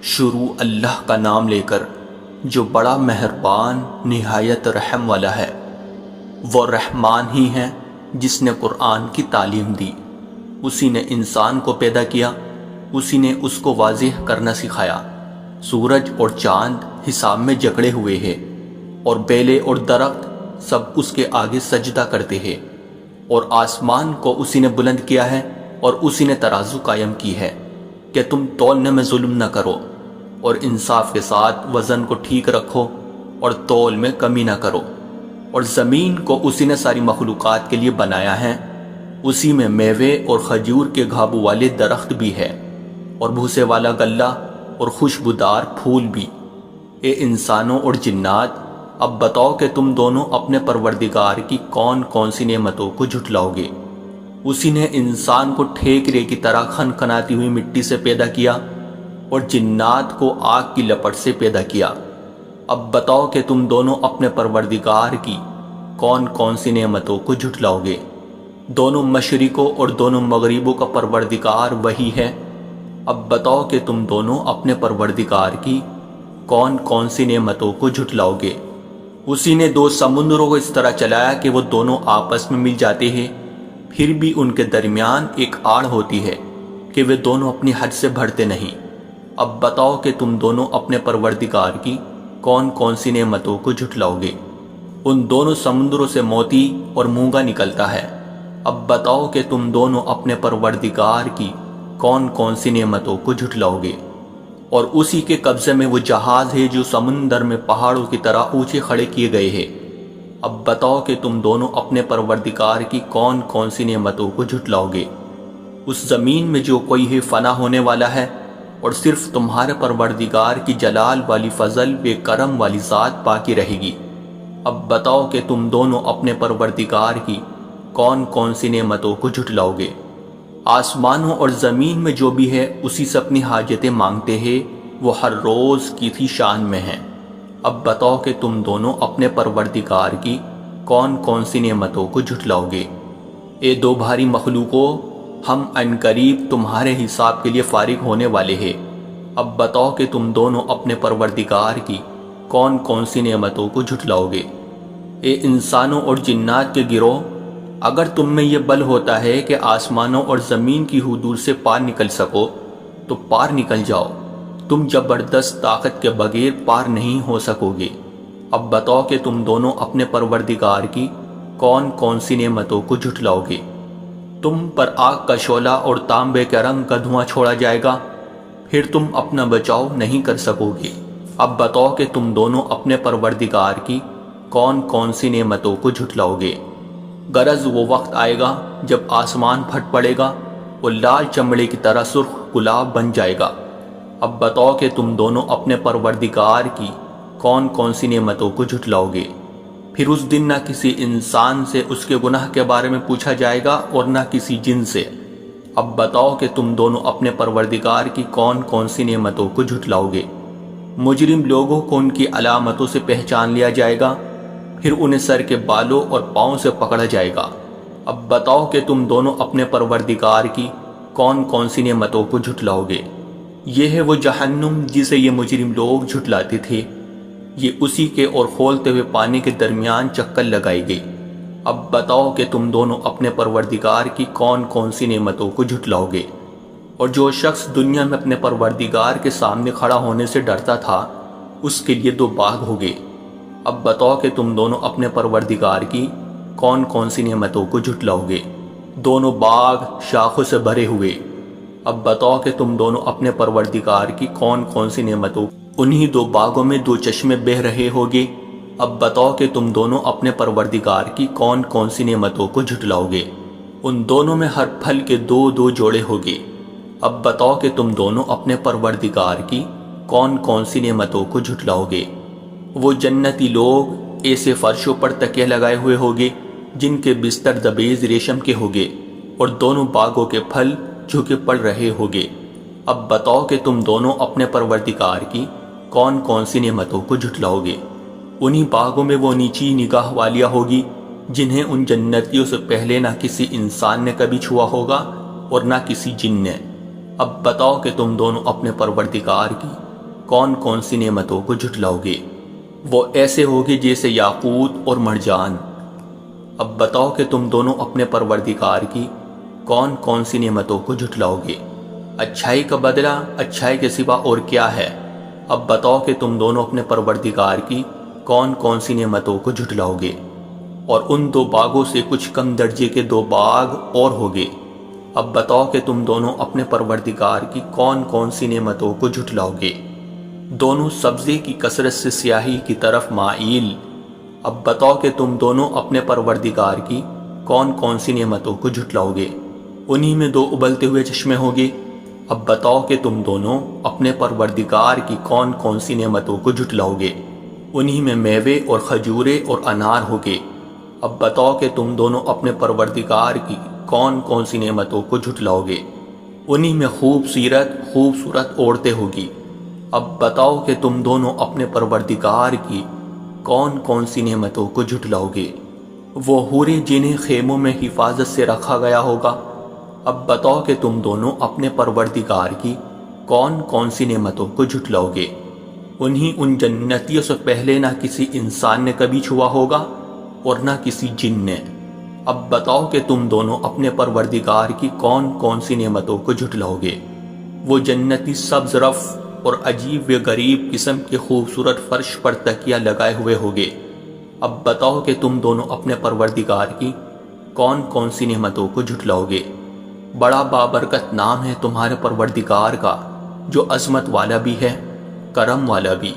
شروع اللہ کا نام لے کر جو بڑا مہربان نہایت رحم والا ہے۔ وہ رحمان ہی ہے جس نے قرآن کی تعلیم دی، اسی نے انسان کو پیدا کیا، اسی نے اس کو واضح کرنا سکھایا۔ سورج اور چاند حساب میں جکڑے ہوئے ہیں، اور بیلے اور درخت سب اس کے آگے سجدہ کرتے ہیں، اور آسمان کو اسی نے بلند کیا ہے، اور اسی نے ترازو قائم کی ہے کہ تم تولنے میں ظلم نہ کرو، اور انصاف کے ساتھ وزن کو ٹھیک رکھو، اور تول میں کمی نہ کرو۔ اور زمین کو اسی نے ساری مخلوقات کے لیے بنایا ہے، اسی میں میوے اور کھجور کے گھابو والے درخت بھی ہے، اور بھوسے والا غلہ اور خوشبودار پھول بھی۔ اے انسانوں اور جنات، اب بتاؤ کہ تم دونوں اپنے پروردگار کی کون کون سی نعمتوں کو جھٹلاؤ گے۔ اسی نے انسان کو ٹھیکرے کی طرح کھنکھناتی ہوئی مٹی سے پیدا کیا، اور جنات کو آگ کی لپٹ سے پیدا کیا۔ اب بتاؤ کہ تم دونوں اپنے پروردگار کی کون کون سی نعمتوں کو جھٹلاؤ گے۔ دونوں مشرقوں اور دونوں مغربوں کا پروردگار وہی ہے۔ اب بتاؤ کہ تم دونوں اپنے پروردگار کی کون کون سی نعمتوں کو جھٹلاؤ گے۔ اسی نے دو سمندروں کو اس طرح چلایا کہ وہ دونوں آپس میں مل جاتے ہیں، پھر بھی ان کے درمیان ایک آڑ ہوتی ہے کہ وہ دونوں اپنی حد سے بڑھتے نہیں۔ اب بتاؤ کہ تم دونوں اپنے پروردگار کی کون کون سی نعمتوں کو جھٹلاؤ گے۔ ان دونوں سمندروں سے موتی اور مونگا نکلتا ہے۔ اب بتاؤ کہ تم دونوں اپنے پروردگار کی کون کون سی نعمتوں کو جھٹلاؤ گے۔ اور اسی کے قبضے میں وہ جہاز ہے جو سمندر میں پہاڑوں کی طرح اونچے کھڑے کیے گئے ہیں۔ اب بتاؤ کہ تم دونوں اپنے پروردگار کی کون کون سی نعمتوں کو جھٹلاؤ گے۔ اس زمین میں جو کوئی ہے فنا ہونے والا ہے، اور صرف تمہارے پروردگار کی جلال والی فضل بے کرم والی ذات باقی رہے گی۔ اب بتاؤ کہ تم دونوں اپنے پروردگار کی کون کون سی نعمتوں کو جھٹلاؤ گے۔ آسمانوں اور زمین میں جو بھی ہے اسی سے اپنی حاجتیں مانگتے ہیں، وہ ہر روز کی تھی شان میں ہیں۔ اب بتاؤ کہ تم دونوں اپنے پروردگار کی کون کون سی نعمتوں کو جھٹلاؤ گے۔ اے دو بھاری مخلوقوں، ہم عنقریب تمہارے حساب کے لیے فارغ ہونے والے ہیں۔ اب بتاؤ کہ تم دونوں اپنے پروردگار کی کون کون سی نعمتوں کو جھٹلاؤ گے۔ اے انسانوں اور جنات کے گروہ، اگر تم میں یہ بل ہوتا ہے کہ آسمانوں اور زمین کی حدود سے پار نکل سکو تو پار نکل جاؤ، تم زبردست طاقت کے بغیر پار نہیں ہو سکو گے۔ اب بتاؤ کہ تم دونوں اپنے پروردگار کی کون کون سی نعمتوں کو جھٹلاؤ گے۔ تم پر آگ کا شعلہ اور تانبے کے رنگ کا دھواں چھوڑا جائے گا، پھر تم اپنا بچاؤ نہیں کر سکو گے۔ اب بتاؤ کہ تم دونوں اپنے پروردگار کی کون کون سی نعمتوں کو جھٹلاؤ گے۔ غرض وہ وقت آئے گا جب آسمان پھٹ پڑے گا اور لال چمڑے کی طرح سرخ گلاب بن جائے گا۔ اب بتاؤ کہ تم دونوں اپنے پروردگار کی کون کون سی نعمتوں کو جھٹلاؤ گے۔ پھر اس دن نہ کسی انسان سے اس کے گناہ کے بارے میں پوچھا جائے گا اور نہ کسی جن سے۔ اب بتاؤ کہ تم دونوں اپنے پروردگار کی کون کون سی نعمتوں کو جھٹلاؤ گے۔ مجرم لوگوں کو ان کی علامتوں سے پہچان لیا جائے گا، پھر انہیں سر کے بالوں اور پاؤں سے پکڑا جائے گا۔ اب بتاؤ کہ تم دونوں اپنے پروردگار کی کون کون سی نعمتوں کو جھٹلاؤ گے۔ یہ ہے وہ جہنم جسے یہ مجرم لوگ جھٹلاتے تھے، یہ اسی کے اور کھولتے ہوئے پانی کے درمیان چکر لگائی گئی۔ اب بتاؤ کہ تم دونوں اپنے پروردگار کی کون کون سی نعمتوں کو جھٹلاؤ گے۔ اور جو شخص دنیا میں اپنے پروردگار کے سامنے کھڑا ہونے سے ڈرتا تھا، اس کے لیے دو باغ ہو گئے۔ اب بتاؤ کہ تم دونوں اپنے پروردگار کی کون کون سی نعمتوں کو جھٹلاؤ گے۔ دونوں باغ شاخوں سے بھرے ہوئے۔ اب بتاؤ کہ تم دونوں اپنے پروردگار کی کون کون سی نعمتوں، انہی دو باغوں میں دو چشمے بہہ رہے ہوگے۔ اب بتاؤ کہ تم دونوں اپنے پروردگار کی کون کون سی نعمتوں کو جھٹلاؤ گے۔ ان دونوں میں ہر پھل کے دو دو جوڑے ہوگے۔ اب بتاؤ کہ تم دونوں اپنے پروردگار کی کون کون سی نعمتوں کو جھٹلاؤ گے۔ وہ جنتی لوگ ایسے فرشوں پر تکیے لگائے ہوئے ہوگے جن کے بستر دبیز ریشم کے ہوگے، اور دونوں باغوں کے پھل جھکے پڑ رہے ہوگے۔ اب بتاؤ کہ تم دونوں اپنے پروردگار کی کون کون سی نعمتوں کو جھٹلاؤ گے۔ انہی باغوں میں وہ نیچی نگاہ والیاں ہوگی جنہیں ان جنتیوں سے پہلے نہ کسی انسان نے کبھی چھوا ہوگا اور نہ کسی جن نے۔ اب بتاؤ کہ تم دونوں اپنے پروردگار کی کون کون سی نعمتوں کو جھٹلاؤ گے؟ وہ ایسے ہوگے جیسے یاقوت اور مرجان۔ اب بتاؤ کہ تم دونوں اپنے پروردگار کی کون کون سی نعمتوں کو جھٹلاؤ گے؟ اچھائی کا بدلہ اچھائی کے سوا اور کیا ہے؟ اب بتاؤ کہ تم دونوں اپنے پروردگار کی کون کون سی نعمتوں کو جھٹلاؤ گے؟ اور ان دو باغوں سے کچھ کم درجے کے دو باغ اور ہوگے۔ اب بتاؤ کہ تم دونوں اپنے پروردگار کی کون کون سی نعمتوں کو جھٹلاؤ گے؟ دونوں سبزے کی کثرت سے سیاہی کی طرف مائل۔ اب بتاؤ کہ تم دونوں اپنے پروردگار کی کون کون سی نعمتوں کو جھٹلاؤ گے؟ انہی میں دو ابلتے ہوئے چشمے ہوگے۔ اب بتاؤ کہ تم دونوں اپنے پروردگار کی کون کون سی نعمتوں کو جھٹلاؤ گے؟ انہی میں میوے اور کھجورے اور انار ہوگے۔ اب بتاؤ کہ تم دونوں اپنے پروردگار کی کون کون سی نعمتوں کو جھٹلاؤ گے؟ انہی میں خوبصورت عورتیں ہوگی۔ اب بتاؤ کہ تم دونوں اپنے پروردگار کی کون کون سی نعمتوں کو جھٹلاؤ گے؟ وہ حوریں جنہیں خیموں میں حفاظت سے رکھا گیا ہوگا۔ اب بتاؤ کہ تم دونوں اپنے پروردگار کی کون کون سی نعمتوں کو جھٹلاؤ گے؟ انہی ان جنتیوں سے پہلے نہ کسی انسان نے کبھی چھوا ہوگا اور نہ کسی جن نے۔ اب بتاؤ کہ تم دونوں اپنے پروردگار کی کون کون سی نعمتوں کو جھٹلاؤ گے؟ وہ جنتی سبز رف اور عجیب و غریب قسم کے خوبصورت فرش پر تکیہ لگائے ہوئے ہوگے۔ اب بتاؤ کہ تم دونوں اپنے پروردگار کی کون کون سی نعمتوں کو جھٹلاؤ گے؟ بڑا بابرکت نام ہے تمہارے پروردگار کا، جو عظمت والا بھی ہے، کرم والا بھی۔